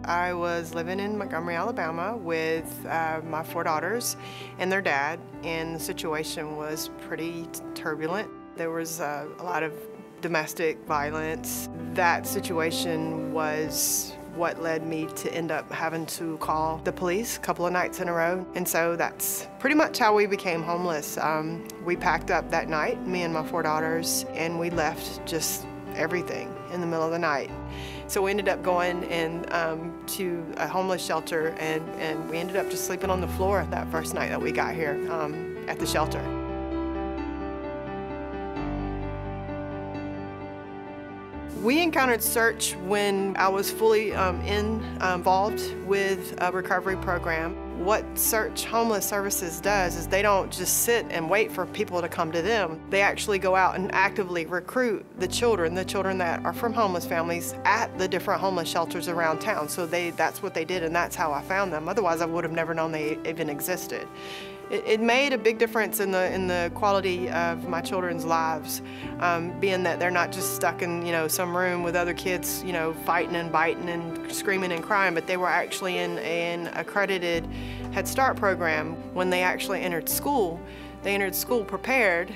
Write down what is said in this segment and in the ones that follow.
I was living in Montgomery, Alabama with my 4 daughters and their dad, and the situation was pretty turbulent. There was a lot of domestic violence. That situation was what led me to end up having to call the police a couple of nights in a row. And so that's pretty much how we became homeless. We packed up that night, me and my 4 daughters, and we left just everything in the middle of the night. So we ended up going to a homeless shelter, and we ended up just sleeping on the floor that first night that we got here at the shelter. We encountered search when I was fully involved with a recovery program. What Search Homeless Services does is they don't just sit and wait for people to come to them. They actually go out and actively recruit the children that are from homeless families at the different homeless shelters around town. So that's what they did, and that's how I found them. Otherwise, I would have never known they even existed. It made a big difference in the quality of my children's lives, being that they're not just stuck in some room with other kids fighting and biting and screaming and crying, but they were actually in an accredited Head Start program. When they actually entered school, they entered school prepared.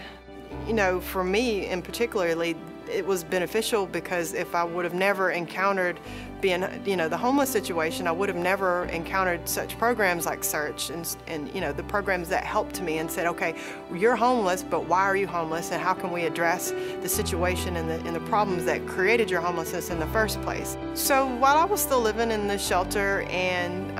For me in particularly, it was beneficial because if I would have never encountered being, the homeless situation, I would have never encountered such programs like Search and the programs that helped me and said, okay, you're homeless, but why are you homeless, and how can we address the situation and the problems that created your homelessness in the first place? So while I was still living in the shelter and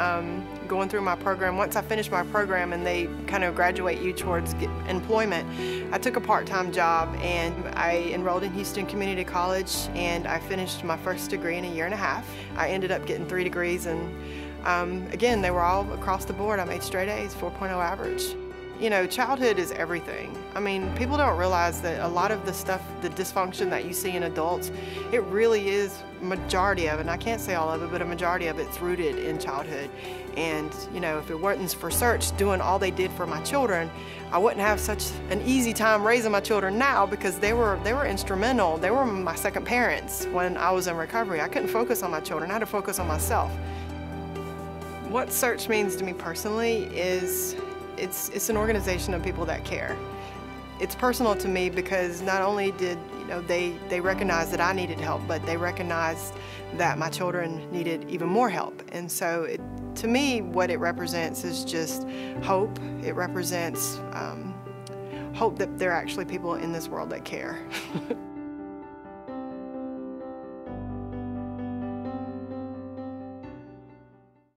going through my program, once I finished my program and they kind of graduate you towards employment, I took a part-time job and I enrolled in Houston Community College, and I finished my first degree in a year and a half. I ended up getting 3 degrees, and again, they were all across the board. I made straight A's, 4.0 average. Childhood is everything. I mean, people don't realize that a lot of the stuff, the dysfunction that you see in adults, it really is, majority of it, and I can't say all of it, but a majority of it's rooted in childhood. And, if it wasn't for Search doing all they did for my children, I wouldn't have such an easy time raising my children now, because they were instrumental. They were my second parents when I was in recovery. I couldn't focus on my children. I had to focus on myself. What Search means to me personally is it's an organization of people that care. It's personal to me because not only did they recognized that I needed help, but they recognized that my children needed even more help. And so to me, what it represents is just hope. It represents hope that there are actually people in this world that care.